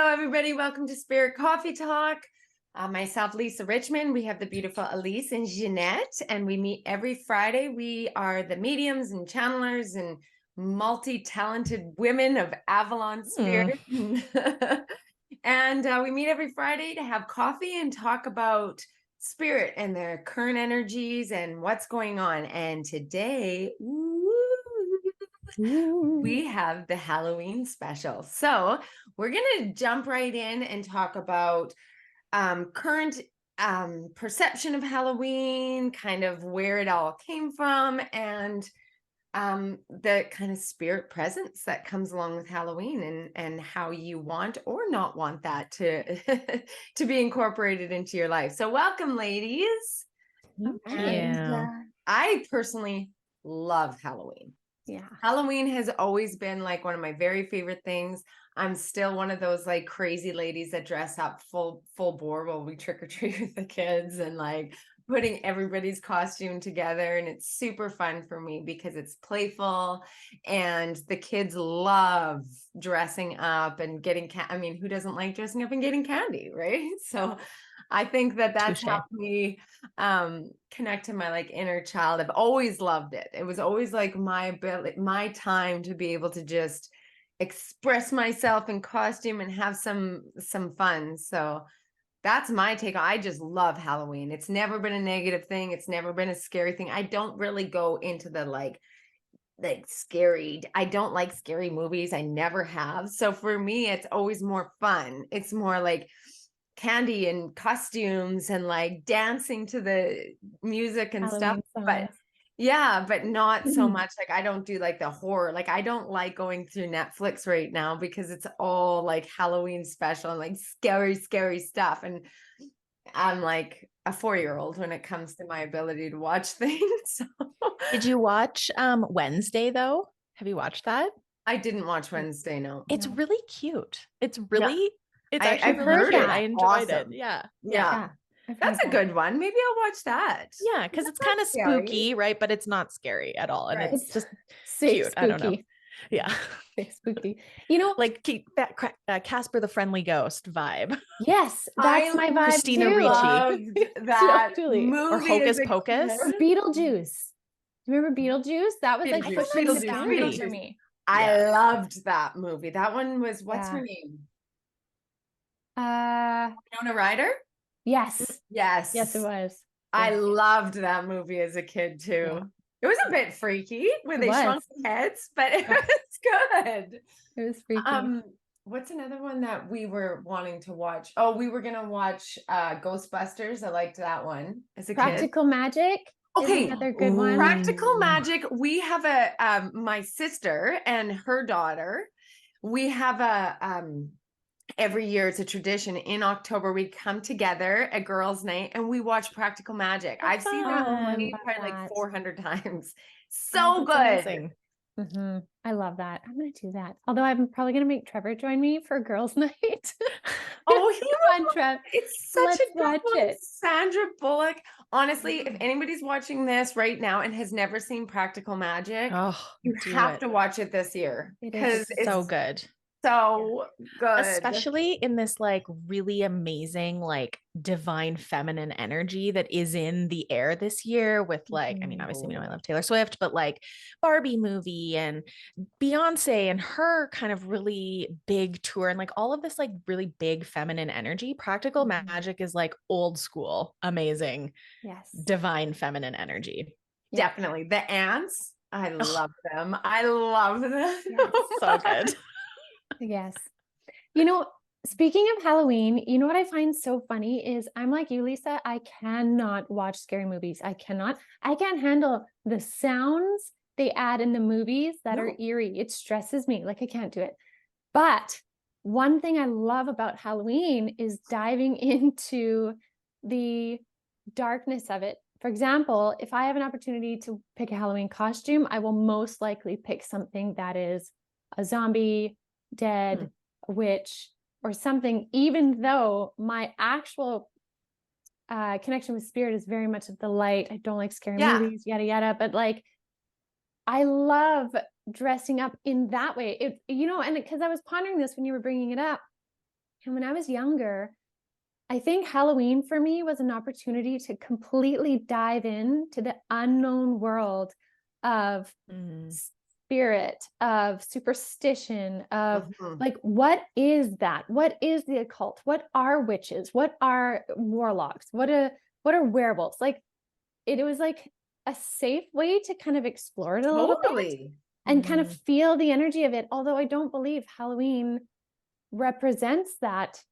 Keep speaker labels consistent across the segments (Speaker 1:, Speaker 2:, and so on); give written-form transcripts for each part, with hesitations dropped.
Speaker 1: everybody. Welcome to Spirit Coffee Talk. Myself, Lisa Richmond. We have the beautiful Elyse and Ginette, and we meet every Friday. We are the mediums and channelers and multi-talented women of Avalon Spirit. And we meet every Friday to have coffee and talk about spirit and their current energies and what's going on. And today, we have the Halloween special. So we're going to jump right in and talk about current perception of Halloween, kind of where it all came from, and the kind of spirit presence that comes along with Halloween, and how you want or not want that to to be incorporated into your life. So welcome, ladies.
Speaker 2: Thank you.
Speaker 1: I personally love Halloween.
Speaker 2: Yeah.
Speaker 1: Halloween has always been like one of my very favorite things. I'm still one of those like crazy ladies that dress up full bore while we trick or treat with the kids, and like putting everybody's costume together. And it's super fun for me because it's playful and the kids love dressing up and getting I mean, who doesn't like dressing up and getting candy, right? So I think that that's helped me connect to my like inner child. I've always loved it. It was always like my ability, my time to be able to just express myself in costume and have some fun. So that's my take. I just love Halloween. It's never been a negative thing. It's never been a scary thing. I don't really go into the like scary. I don't like scary movies. I never have. So for me, it's always more fun. It's more like candy and costumes and like dancing to the music and
Speaker 2: Halloween
Speaker 1: stuff. But yeah, but not so much. Like I don't do like the horror. Like I don't like going through Netflix right now because it's all like Halloween special and like scary stuff. And I'm like a 4-year-old when it comes to my ability to watch things.
Speaker 3: Did you watch Wednesday though? Have you watched that?
Speaker 1: I didn't watch Wednesday, no.
Speaker 3: It's really cute. It's really it's actually
Speaker 1: I've
Speaker 3: really
Speaker 1: heard
Speaker 3: cute.
Speaker 1: it.
Speaker 3: I enjoyed
Speaker 1: Awesome.
Speaker 3: it. Yeah.
Speaker 1: Yeah. That's a good one. Maybe I'll watch that.
Speaker 3: Yeah, because it's kind of spooky, right? But it's not scary at all. And it's just cute.
Speaker 2: Spooky.
Speaker 3: I don't know. Yeah.
Speaker 2: Spooky. You know,
Speaker 3: like that Casper the Friendly Ghost vibe.
Speaker 2: Yes, that's my vibe
Speaker 3: Christina
Speaker 2: too.
Speaker 1: Loved that movie.
Speaker 3: Or Hocus Pocus.
Speaker 2: Or Beetlejuice. Remember Beetlejuice? That was like pushing the boundaries for me.
Speaker 1: I loved that movie. That one was, what's her name? Winona Ryder?
Speaker 2: Yes.
Speaker 1: Yes.
Speaker 2: Yes, it was.
Speaker 1: I loved that movie as a kid too. Yeah. It was a bit freaky when they shrunk the heads, but it was good.
Speaker 2: It was freaky.
Speaker 1: What's another one that we were wanting to watch? Oh, we were gonna watch Ghostbusters. I liked that one as a kid.
Speaker 2: Practical Magic.
Speaker 1: Okay,
Speaker 2: another good one.
Speaker 1: Practical Magic. We have a my sister and her daughter. We have a every year it's a tradition. In October, we come together at girls' night and we watch Practical Magic. I've seen that movie probably like 400 times. So good.
Speaker 2: I love that. I'm going to do that. Although I'm probably going to make Trevor join me for girls' night.
Speaker 1: Oh, he
Speaker 2: fun, Trev.
Speaker 1: It's such a good one. Sandra Bullock. Honestly, if anybody's watching this right now and has never seen Practical Magic, you have to watch it this year
Speaker 3: because it's so good.
Speaker 1: So good,
Speaker 3: especially in this like really amazing like divine feminine energy that is in the air this year with like I mean obviously we know I love Taylor Swift, but like Barbie movie and Beyonce and her kind of really big tour and like all of this like really big feminine energy. Practical Magic is like old school amazing divine feminine energy.
Speaker 1: Definitely. The ants, I love them. I love them.
Speaker 3: Yes, so good.
Speaker 2: Yes. You know, speaking of Halloween, you know what I find so funny is I'm like you, Lisa, I cannot watch scary movies. I can't handle the sounds they add in the movies that are eerie. It stresses me. Like I can't do it. But one thing I love about Halloween is diving into the darkness of it. For example, if I have an opportunity to pick a Halloween costume, I will most likely pick something that is a zombie, dead, witch, or something, even though my actual connection with spirit is very much of the light. I don't like scary movies, yada yada, but like I love dressing up in that way. It, you know, and because I was pondering this when you were bringing it up, And when I was younger, I think Halloween for me was an opportunity to completely dive into the unknown world of spirit, of superstition, of like, what is that? What is the occult? What are witches? What are warlocks? What are werewolves? Like, it was like a safe way to kind of explore it a little bit and kind of feel the energy of it. Although I don't believe Halloween represents that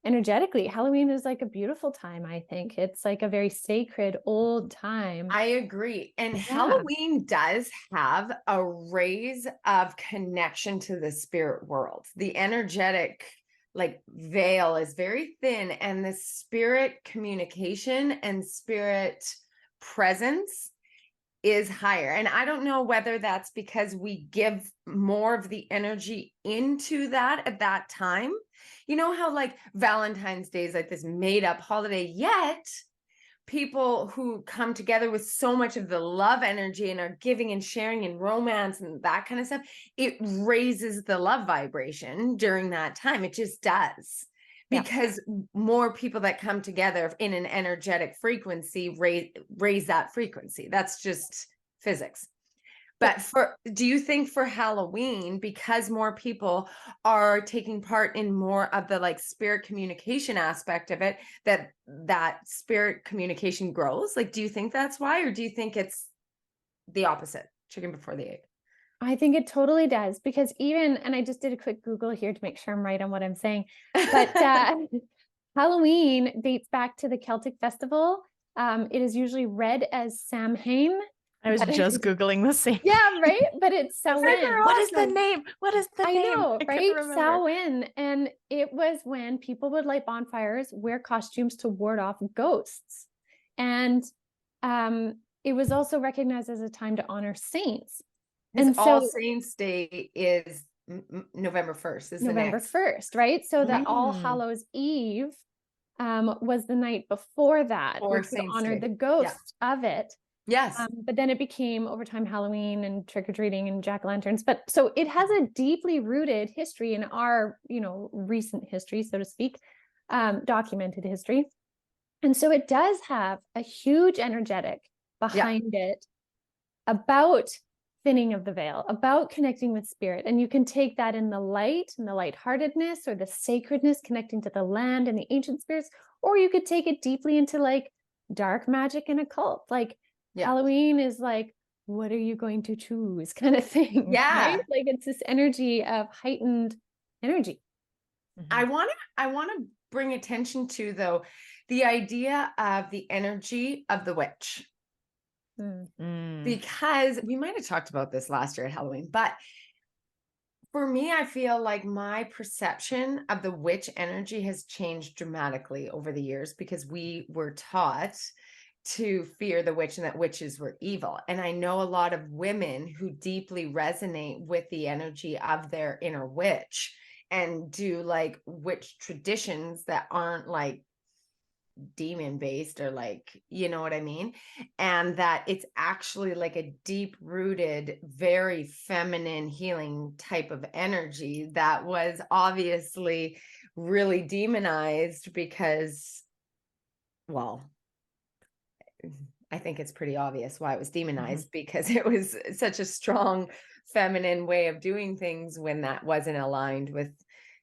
Speaker 2: energetically. Halloween is like a beautiful time. I think it's like a very sacred old time.
Speaker 1: I agree. And Halloween does have a raise of connection to the spirit world. The energetic like veil is very thin, and the spirit communication and spirit presence is higher. And I don't know whether that's because we give more of the energy into that at that time. You know how like Valentine's Day is like this made up holiday, yet people who come together with so much of the love energy and are giving and sharing and romance and that kind of stuff, it raises the love vibration during that time. It just does. Because more people that come together in an energetic frequency raise that frequency. That's just physics. But do you think for Halloween, because more people are taking part in more of the like spirit communication aspect of it, that spirit communication grows? Like, do you think that's why, or do you think it's the opposite? Chicken before the egg?
Speaker 2: I think it totally does, because even, and I just did a quick Google here to make sure I'm right on what I'm saying, but Halloween dates back to the Celtic festival. It is usually read as Samhain.
Speaker 3: I was just Googling the same.
Speaker 2: Yeah, right? But it's Samhain.
Speaker 3: What is the name? What is the name?
Speaker 2: I know, right? Samhain. And it was when people would light bonfires, wear costumes to ward off ghosts. And it was also recognized as a time to honor saints.
Speaker 1: And All Saints Day is November 1st. Is
Speaker 2: November 1st, right? So that All Hallows Eve was the night before that, which would honor the ghosts of it.
Speaker 1: Yes.
Speaker 2: But then it became over time Halloween and trick-or-treating and jack-o'-lanterns. But so it has a deeply rooted history in our, recent history, so to speak, documented history. And so it does have a huge energetic behind it about thinning of the veil, about connecting with spirit. And you can take that in the light and the lightheartedness or the sacredness, connecting to the land and the ancient spirits, or you could take it deeply into like dark magic and occult. Like Halloween is like, what are you going to choose kind of thing.
Speaker 1: Yeah.
Speaker 2: Right? Like it's this energy of heightened energy.
Speaker 1: I want to bring attention to, though, the idea of the energy of the witch. Because we might have talked about this last year at Halloween, but for me, I feel like my perception of the witch energy has changed dramatically over the years, because we were taught to fear the witch and that witches were evil. And I know a lot of women who deeply resonate with the energy of their inner witch and do like witch traditions that aren't like demon based or like, you know what I mean? And that it's actually like a deep rooted, very feminine healing type of energy that was obviously really demonized because, well, I think it's pretty obvious why it was demonized, because it was such a strong feminine way of doing things when that wasn't aligned with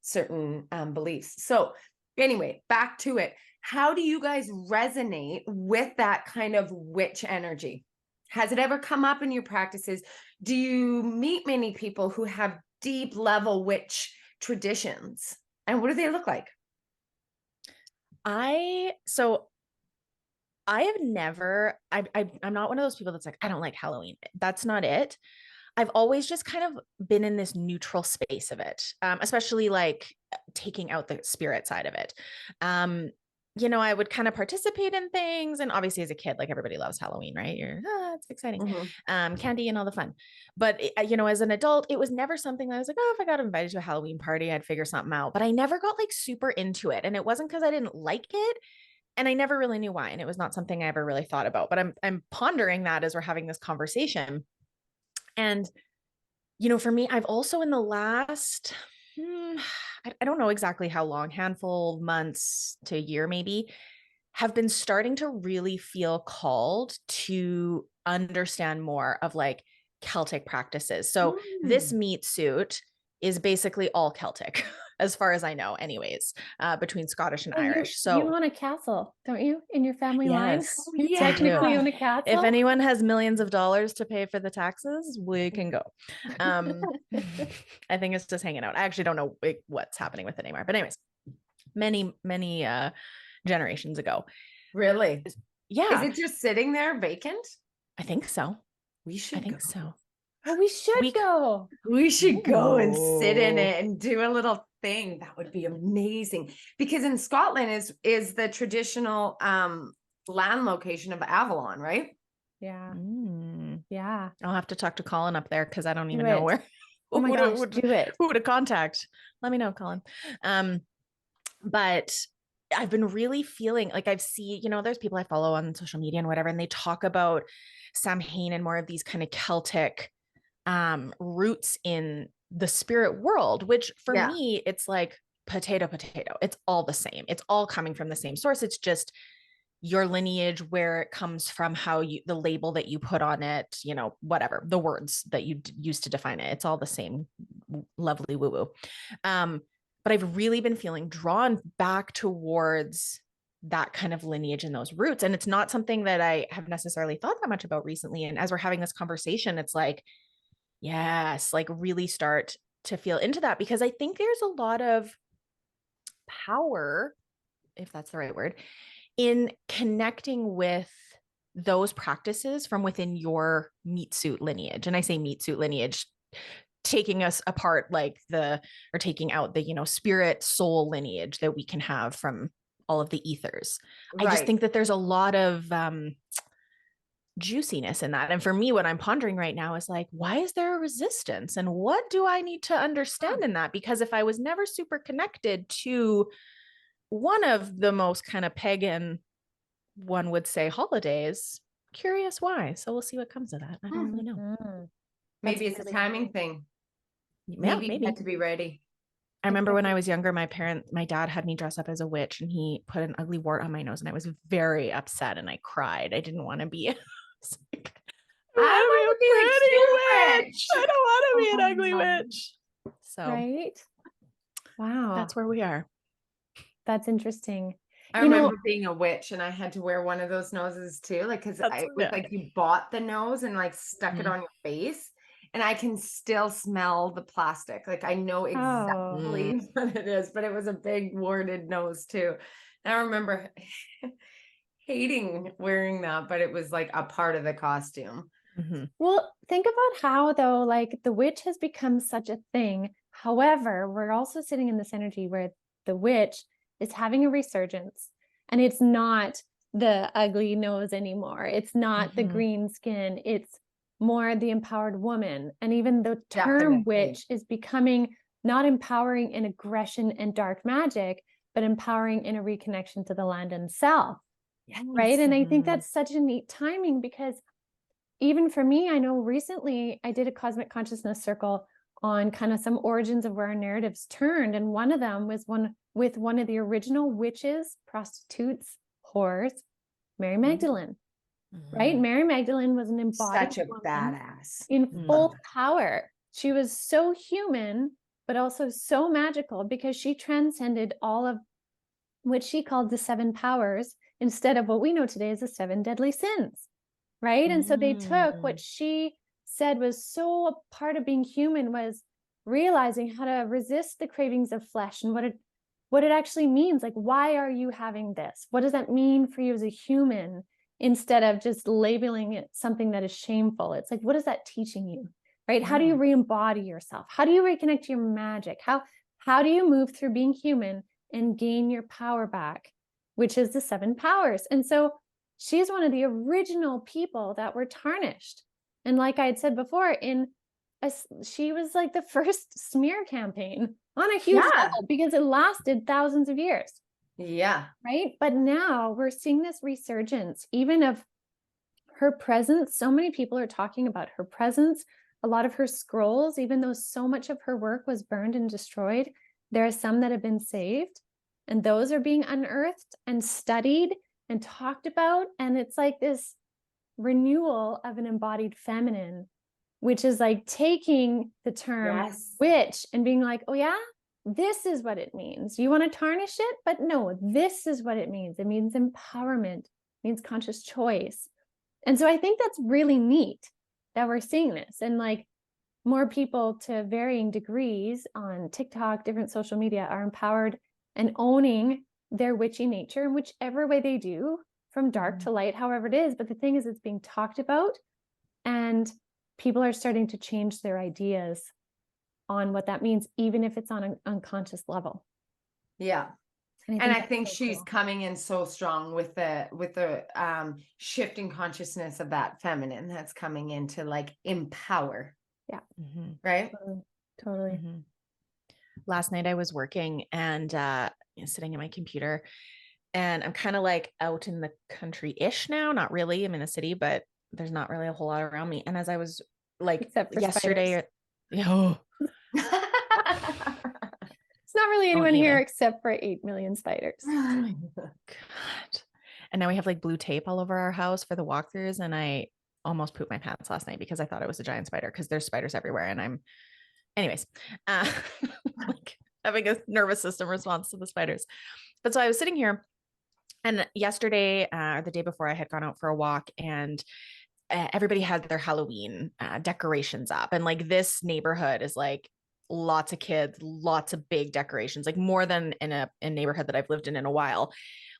Speaker 1: certain beliefs. So anyway, back to it. How do you guys resonate with that kind of witch energy? Has it ever come up in your practices? Do you meet many people who have deep level witch traditions? And what do they look like?
Speaker 3: I have never, I'm not one of those people that's like, I don't like Halloween. That's not it. I've always just kind of been in this neutral space of it, especially like taking out the spirit side of it. I would kind of participate in things. And obviously as a kid, like everybody loves Halloween, right? It's exciting. Candy and all the fun. But, as an adult, it was never something that I was like, oh, if I got invited to a Halloween party, I'd figure something out. But I never got like super into it. And it wasn't because I didn't like it. And I never really knew why. And it was not something I ever really thought about. But I'm pondering that as we're having this conversation. And, for me, I've also in the last I don't know exactly how long, handful, months to a year maybe, have been starting to really feel called to understand more of like Celtic practices. So this meat suit is basically all Celtic, as far as I know, anyways, between Scottish and
Speaker 2: Well,
Speaker 3: Irish.
Speaker 2: you
Speaker 3: So
Speaker 2: own a castle, don't you, in your family line?
Speaker 3: yes,
Speaker 2: You
Speaker 1: Yeah.
Speaker 2: technically
Speaker 3: do.
Speaker 2: own a
Speaker 3: If
Speaker 2: castle.
Speaker 3: anyone has millions of dollars to pay for the taxes, we can go. I think it's just hanging out. I actually don't know what's happening with it anymore. But anyways, many generations ago.
Speaker 1: Really? Is
Speaker 3: Yeah,
Speaker 1: it just sitting there vacant?
Speaker 3: I think so.
Speaker 1: We
Speaker 3: I
Speaker 1: should
Speaker 3: think
Speaker 1: go.
Speaker 3: so.
Speaker 2: Oh, we should
Speaker 3: We
Speaker 2: go.
Speaker 1: We should go and sit in
Speaker 3: Ooh.
Speaker 1: it and do a little thing. That would be amazing. Because in Scotland is the traditional land location of Avalon, right?
Speaker 2: Yeah.
Speaker 3: Mm.
Speaker 2: Yeah.
Speaker 3: I'll have to talk to Colin up there because I don't
Speaker 2: Do
Speaker 3: even know
Speaker 2: it.
Speaker 3: where.
Speaker 2: Oh my gosh, do it.
Speaker 3: Who to contact? Let me know, Colin. But I've been really feeling like I've seen, there's people I follow on social media and whatever, and they talk about Samhain and more of these kind of Celtic roots in the spirit world, which for
Speaker 1: Yeah.
Speaker 3: me, it's like potato. It's all the same. It's all coming from the same source. It's just your lineage, where it comes from, the label that you put on it, whatever, the words that you use to define it. It's all the same lovely woo-woo. But I've really been feeling drawn back towards that kind of lineage and those roots. And it's not something that I have necessarily thought that much about recently. And as we're having this conversation, it's like, yes, like really start to feel into that, because I think there's a lot of power, if that's the right word, in connecting with those practices from within your meat suit lineage. And I say meat suit lineage, taking us apart or taking out the, spirit soul lineage that we can have from all of the ethers. I just think that there's a lot of juiciness in that. And for me, what I'm pondering right now is like, why is there a resistance? And what do I need to understand in that? Because if I was never super connected to one of the most kind of pagan, one would say, holidays, curious why. So we'll see what comes of that. I don't really know.
Speaker 2: Mm-hmm.
Speaker 1: Maybe it's a timing thing.
Speaker 3: Yeah,
Speaker 1: Maybe you had to be ready.
Speaker 3: I remember when I was younger, my dad had me dress up as a witch, and he put an ugly wart on my nose, and I was very upset and I cried. I didn't want to be. I want to be a pretty witch. I don't want to be an ugly witch. So
Speaker 2: Right. Wow.
Speaker 3: that's where we are.
Speaker 2: That's interesting.
Speaker 1: I remember being a witch and I had to wear one of those noses too. Like, cause it was like you bought the nose and like stuck it on your face, and I can still smell the plastic. Like I know exactly what it is, but it was a big warded nose too. And I remember hating wearing that, but it was like a part of the costume.
Speaker 3: Mm-hmm.
Speaker 2: Well, think about how though, like the witch has become such a thing. However, we're also sitting in this energy where the witch is having a resurgence, and it's not the ugly nose anymore. It's not the green skin. It's more the empowered woman. And even the term witch is becoming not empowering in aggression and dark magic, but empowering in a reconnection to the land and self. Yes. Right. And I think that's such a neat timing, because even for me, I know recently I did a cosmic consciousness circle on kind of some origins of where our narratives turned. And one of them was with one of the original witches, prostitutes, whores, Mary Magdalene. Right? Mary Magdalene was an embodied
Speaker 1: such a
Speaker 2: woman
Speaker 1: badass
Speaker 2: in full power. She was so human, but also so magical, because she transcended all of what she called the 7 powers instead of what we know today as the 7 deadly sins. Right? And so they took what she said was so a part of being human, was realizing how to resist the cravings of flesh and what it actually means. Like, why are you having this? What does that mean for you as a human? Instead of just labeling it something that is shameful. It's like, what is that teaching you? Right? How do you re-embody yourself? How do you reconnect to your magic? How do you move through being human and gain your power back, which is the 7 powers? And so she's one of the original people that were tarnished. And like I had said before, she was like the first smear campaign on a huge level, because it lasted thousands of years.
Speaker 1: Yeah.
Speaker 2: Right. But now we're seeing this resurgence, even of her presence. So many people are talking about her presence, a lot of her scrolls, even though so much of her work was burned and destroyed, there are some that have been saved, and those are being unearthed and studied and talked about. And it's like this renewal of an embodied feminine, which is like taking the term
Speaker 1: Yes.
Speaker 2: witch and being like, oh yeah, this is what it means. You want to tarnish it, but no, this is what it means. It means empowerment, it means conscious choice. And so I think that's really neat that we're seeing this, and like more people to varying degrees on TikTok, different social media, are empowered and owning their witchy nature in whichever way they do, from dark to light, however it is. But the thing is, it's being talked about, and people are starting to change their ideas on what that means, even if it's on an unconscious level.
Speaker 1: Yeah. And I think
Speaker 2: so
Speaker 1: she's
Speaker 2: cool.
Speaker 1: coming in so strong with the shifting consciousness of that feminine that's coming in to like empower.
Speaker 2: Yeah.
Speaker 3: Mm-hmm.
Speaker 1: Right.
Speaker 2: Totally.
Speaker 3: Mm-hmm. Last night I was working and sitting at my computer, and I'm kind of like out in the country-ish now. Not really. I'm in a city, but there's not really a whole lot around me. And as I was like
Speaker 2: Except for
Speaker 3: yesterday,
Speaker 2: spiders. It's not really anyone here except for 8 million spiders.
Speaker 3: God. And now we have like blue tape all over our house for the walkthroughs. And I almost pooped my pants last night because I thought it was a giant spider, because there's spiders everywhere. And I'm, anyways, like having a nervous system response to the spiders. But so I was sitting here, and yesterday or the day before, I had gone out for a walk, and everybody had their Halloween decorations up. And like this neighborhood is like lots of kids, lots of big decorations, like more than in a neighborhood that I've lived in a while.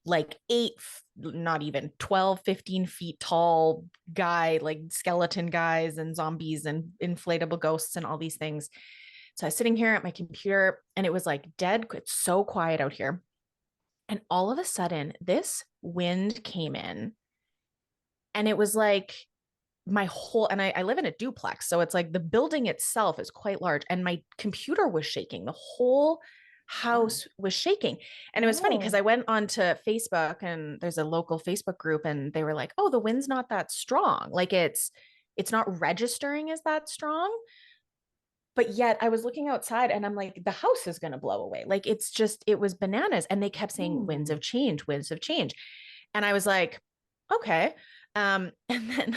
Speaker 3: Like 8, not even 12, 15 feet tall guy, like skeleton guys and zombies and inflatable ghosts and all these things. So I was sitting here at my computer, and it was like dead. It's so quiet out here. And all of a sudden, this wind came in, and it was like my whole, and I live in a duplex, so it's like the building itself is quite large, and my computer was shaking. The whole house was shaking. And it was funny because I went onto Facebook, and there's a local Facebook group, and they were like, oh, the wind's not that strong. Like it's not registering as that strong. But yet I was looking outside, and I'm like, the house is going to blow away. Like it's just, it was bananas. And they kept saying winds of change, winds of change. And I was like, okay. And then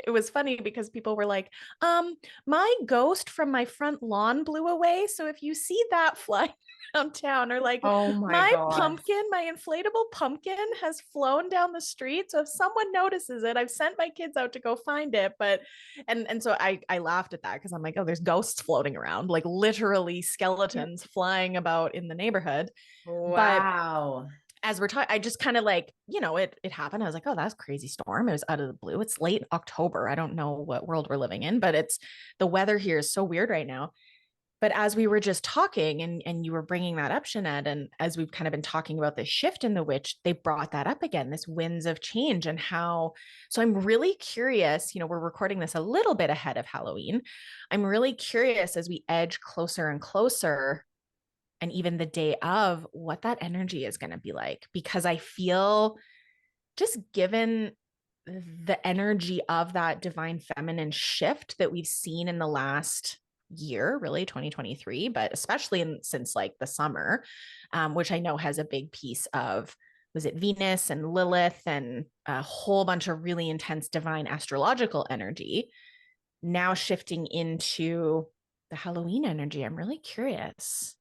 Speaker 3: it was funny because people were like, my ghost from my front lawn blew away. So if you see that flying around town, or like,
Speaker 1: Oh my God.
Speaker 3: pumpkin, my inflatable pumpkin has flown down the street. So if someone notices it, I've sent my kids out to go find it. But, and so I laughed at that, because I'm like, oh, there's ghosts floating around, like literally skeletons flying about in the neighborhood.
Speaker 1: Wow.
Speaker 3: But as we're talking, I just kind of like, it happened. I was like, oh, that's a crazy storm. It was out of the blue. It's late October. I don't know what world we're living in, but the weather here is so weird right now. But as we were just talking, and you were bringing that up, Ginette, and as we've kind of been talking about this shift in the witch, they brought that up again, this winds of change, and how, so I'm really curious, we're recording this a little bit ahead of Halloween. I'm really curious, as we edge closer and closer, and even the day of, what that energy is going to be like, because I feel, just given the energy of that divine feminine shift that we've seen in the last year, really 2023, but especially since like the summer, which I know has a big piece of, was it Venus and Lilith and a whole bunch of really intense divine astrological energy, now shifting into the Halloween energy. I'm really curious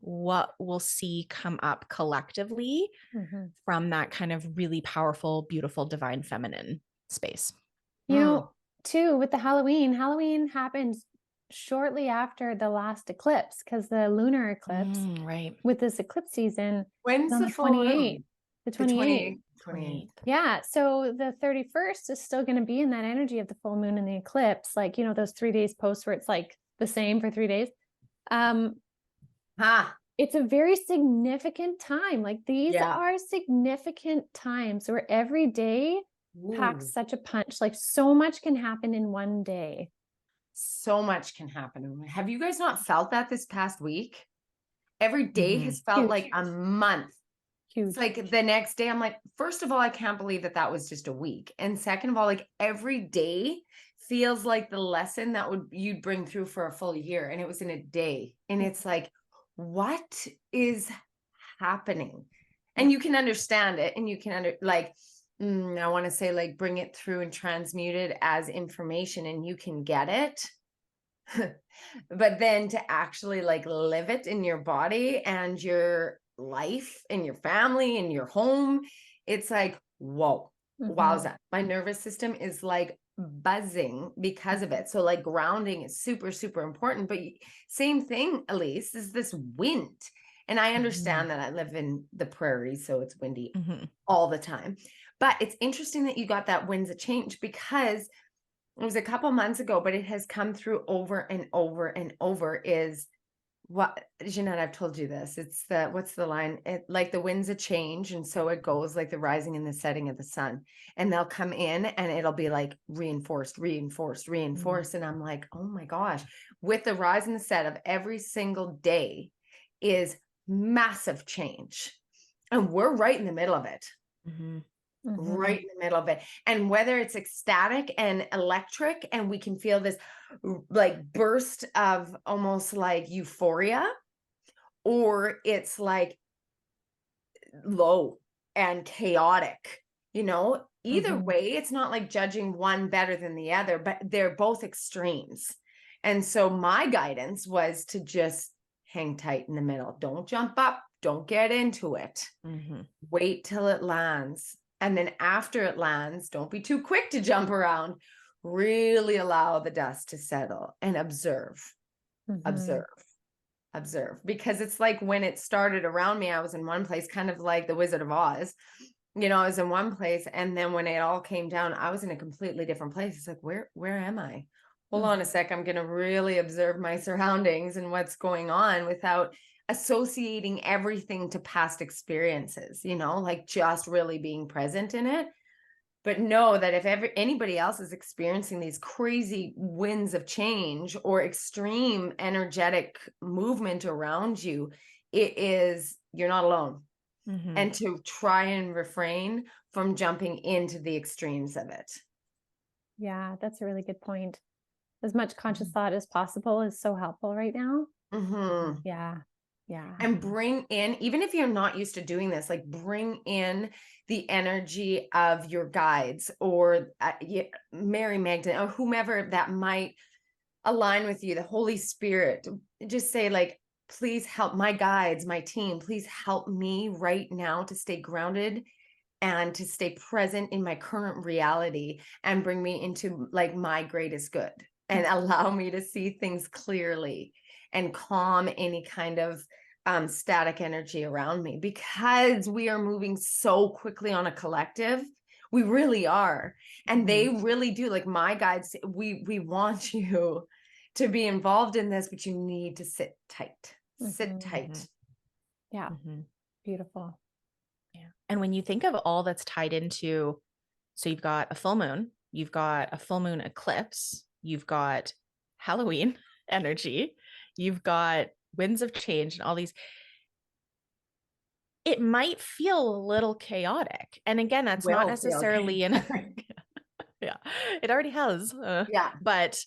Speaker 3: what we'll see come up collectively from that kind of really powerful, beautiful, divine feminine space.
Speaker 2: Too, with the Halloween happened shortly after the last eclipse, because the lunar eclipse,
Speaker 3: right,
Speaker 2: with this eclipse season,
Speaker 1: When's
Speaker 2: on
Speaker 1: the
Speaker 2: the
Speaker 1: full
Speaker 2: 28th. The 28th.
Speaker 1: 28th.
Speaker 2: Yeah. So the 31st is still going to be in that energy of the full moon and the eclipse. Like, those 3 days post where it's like the same for 3 days. It's a very significant time. Like these are significant times where every day packs such a punch. Like so much can happen in one day.
Speaker 1: So much can happen. Have you guys not felt that this past week? Every day has felt like a month.
Speaker 2: Huge.
Speaker 1: It's like the next day, I'm like, first of all, I can't believe that was just a week. And second of all, like every day feels like the lesson that you'd bring through for a full year, and it was in a day. And it's like, what is happening? And you can understand it, and you can I want to say like bring it through and transmute it as information, and you can get it. But then to actually like live it in your body and your life and your family and your home, it's like, whoa, wowza. My nervous system is like buzzing because of it. So like grounding is super, super important. But same thing, Elyse, is this wind. And I understand that I live in the prairie, so it's windy all the time. But it's interesting that you got that winds of change, because it was a couple months ago, but it has come through over and over and over. Is what, Ginette, I've told you this. It's what's the line? Like the winds of change. And so it goes like the rising and the setting of the sun. And they'll come in and it'll be like reinforced. And I'm like, oh my gosh, with the rise and the set of every single day is massive change. And we're right in the middle of it. Right in the middle of it. And whether it's ecstatic and electric, and we can feel this like burst of almost like euphoria, or it's like low and chaotic, either way, it's not like judging one better than the other, but they're both extremes. And so my guidance was to just hang tight in the middle. Don't jump up. Don't get into it. Wait till it lands. And then after it lands, don't be too quick to jump around. Really allow the dust to settle and observe. Because it's like when it started around me, I was in one place, kind of like the Wizard of Oz. I was in one place, and then when it all came down, I was in a completely different place. It's like, where am I? Hold on a sec. I'm going to really observe my surroundings and what's going on without associating everything to past experiences, like just really being present in it. But know that if anybody else is experiencing these crazy winds of change or extreme energetic movement around you, you're not alone. And to try and refrain from jumping into the extremes of it.
Speaker 2: Yeah, that's a really good point. As much conscious thought as possible is so helpful right now. Yeah.
Speaker 1: And bring in, even if you're not used to doing this, like bring in the energy of your guides or Mary Magdalene or whomever that might align with you, the Holy Spirit. Just say like, please help my guides, my team, please help me right now to stay grounded and to stay present in my current reality and bring me into like my greatest good and allow me to see things clearly and calm any kind of static energy around me, because we are moving so quickly on a collective. We really are. And they really do. Like my guides, we want you to be involved in this, but you need to sit tight. Sit tight.
Speaker 2: Yeah. Beautiful.
Speaker 3: Yeah. And when you think of all that's tied into, so you've got a full moon, you've got a full moon eclipse, you've got Halloween energy, you've got winds of change and all these, it might feel a little chaotic. And again, that's not necessarily yeah, it already has. But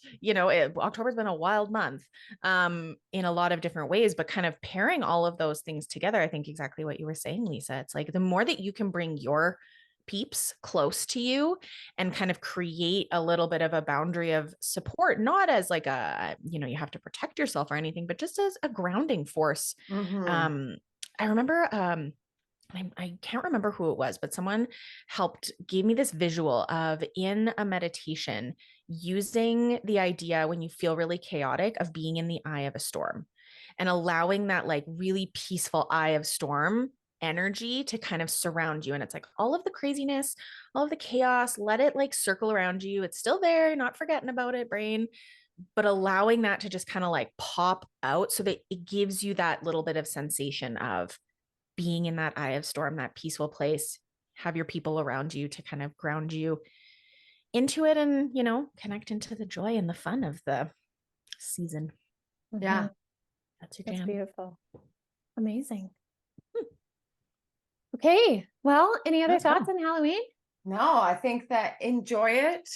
Speaker 3: October's been a wild month in a lot of different ways, but kind of pairing all of those things together, I think exactly what you were saying, Lisa. It's like the more that you can bring your peeps close to you and kind of create a little bit of a boundary of support, not as like you have to protect yourself or anything, but just as a grounding force. I remember I can't remember who it was, but someone gave me this visual of in a meditation using the idea when you feel really chaotic of being in the eye of a storm and allowing that like really peaceful eye of storm energy to kind of surround you. And it's like all of the craziness, all of the chaos, let it like circle around you. It's still there, not forgetting about it, brain, but allowing that to just kind of like pop out so that it gives you that little bit of sensation of being in that eye of storm, that peaceful place, have your people around you to kind of ground you into it and, connect into the joy and the fun of the season.
Speaker 1: Yeah.
Speaker 3: That's your jam.
Speaker 2: That's beautiful. Amazing. Okay. Well, any other thoughts on Halloween?
Speaker 1: No, I think that enjoy it.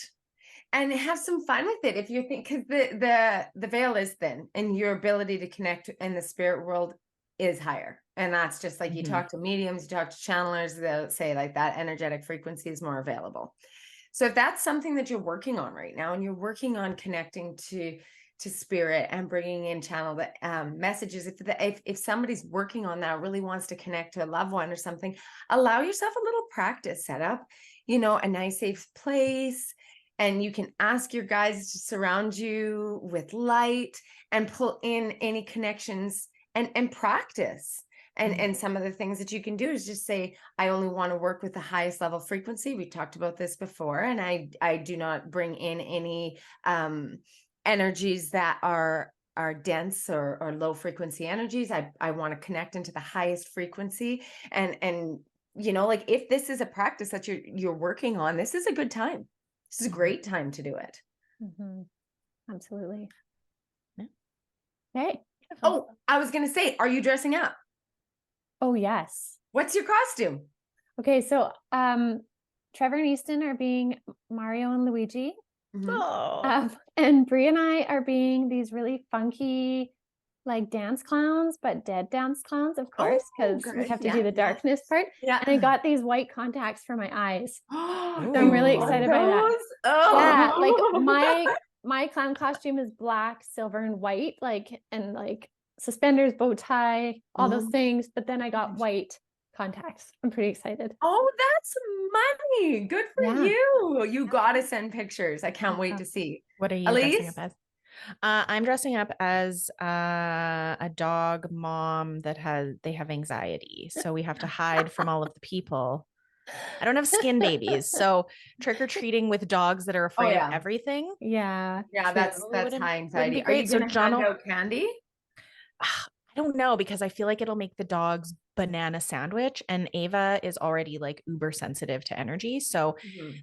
Speaker 1: and have some fun with it if you think, because the veil is thin and your ability to connect in the spirit world is higher. And that's just like you talk to mediums, you talk to channelers, they'll say like that energetic frequency is more available. So if that's something that you're working on right now, and you're working on connecting to spirit and bringing in channel messages, if somebody's working on that, really wants to connect to a loved one or something, allow yourself a little practice, set up, a nice safe place. And you can ask your guides to surround you with light and pull in any connections and practice. And some of the things that you can do is just say, I only want to work with the highest level frequency. We talked about this before. And I do not bring in any energies that are dense or low frequency energies. I want to connect into the highest frequency. And like if this is a practice that you're working on, this is a good time. This is a great time to do it.
Speaker 2: Absolutely.
Speaker 3: Yeah.
Speaker 2: Okay.
Speaker 1: Oh, I was going to say, are you dressing up?
Speaker 2: Oh, yes.
Speaker 1: What's your costume?
Speaker 2: Okay, so Trevor and Easton are being Mario and Luigi.
Speaker 3: Oh.
Speaker 2: And Brie and I are being these really funky, like dance clowns, but dead dance clowns, of course, because we have to do the darkness part.
Speaker 1: Yeah.
Speaker 2: And I got these white contacts for my eyes. So
Speaker 1: So
Speaker 2: I'm really excited by that.
Speaker 1: Oh.
Speaker 2: Yeah, like my clown costume is black, silver, and white, and suspenders, bow tie, all those things. But then I got white contacts. I'm pretty excited.
Speaker 1: Oh, that's money. Good for you. You got to send pictures. I can't wait to see.
Speaker 3: What are you dressing up as? I'm dressing up as a dog mom they have anxiety. So we have to hide from all of the people. I don't have skin babies. So trick-or-treating with dogs that are afraid of everything.
Speaker 2: Yeah.
Speaker 1: That's high anxiety. Are you going to hand out candy?
Speaker 3: I don't know, because I feel like it'll make the dogs banana sandwich, and Ava is already like uber sensitive to energy. So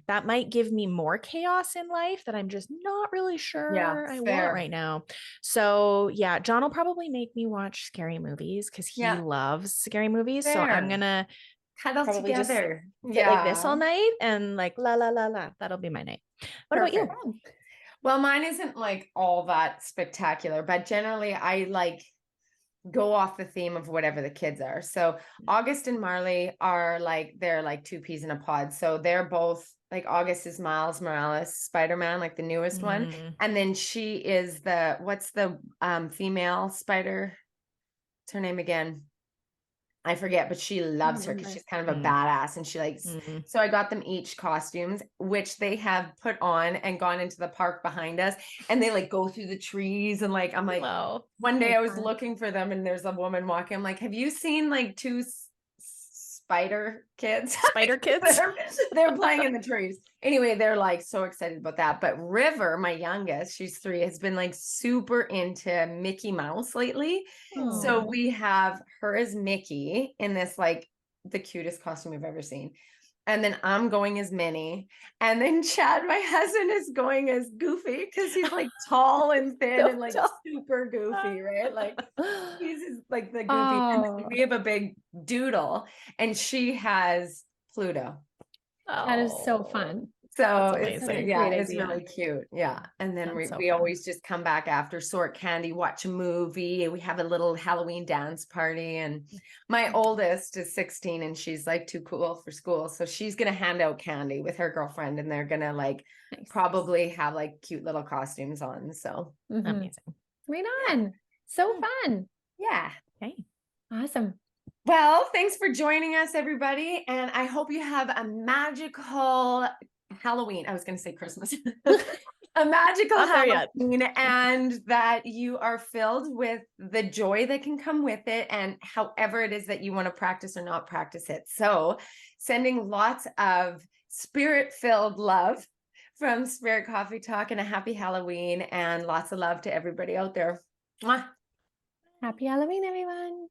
Speaker 3: that might give me more chaos in life that I'm just not really sure I want right now. So yeah, John will probably make me watch scary movies because he loves scary movies. So I'm going to
Speaker 1: cuddle
Speaker 3: probably
Speaker 1: together.
Speaker 3: Just sit like this all night and like la la la la. That'll be my night. What about you?
Speaker 1: Well, mine isn't like all that spectacular, but generally I like go off the theme of whatever the kids are. So August and Marley are they're like two peas in a pod. So they're both like, August is Miles Morales, Spider-Man, like the newest one. And then she is what's the female spider? What's her name again? I forget, but she loves her because she's kind of a badass, and she likes, so I got them each costumes, which they have put on and gone into the park behind us, and they like go through the trees, and like, I'm like, one day I was looking for them and there's a woman walking. I'm like, have you seen like two spider kids? They're playing in the trees. Anyway, they're like so excited about that. But River, my youngest, she's 3, has been like super into Mickey Mouse lately. So we have her as Mickey in this like the cutest costume we've ever seen. And then I'm going as Minnie. And then Chad, my husband, is going as Goofy because he's like tall and thin and like super goofy, right? Like he's like the Goofy. And we have a big doodle, and she has Pluto.
Speaker 2: That is so fun.
Speaker 1: So it's really cute. Yeah. And then we always just come back after, sort candy, watch a movie. We have a little Halloween dance party. And my oldest is 16 and she's like too cool for school. So she's going to hand out candy with her girlfriend, and they're going to like probably have like cute little costumes on. So
Speaker 3: amazing.
Speaker 2: Right on. So fun.
Speaker 1: Yeah.
Speaker 3: Okay.
Speaker 2: Awesome.
Speaker 1: Well, thanks for joining us, everybody. And I hope you have a magical Halloween. I was going to say Christmas. A magical Halloween, and that you are filled with the joy that can come with it, and however it is that you want to practice or not practice it. So sending lots of spirit-filled love from Spirit Coffee Talk, and a happy Halloween, and lots of love to everybody out there. Mwah.
Speaker 2: Happy Halloween, everyone.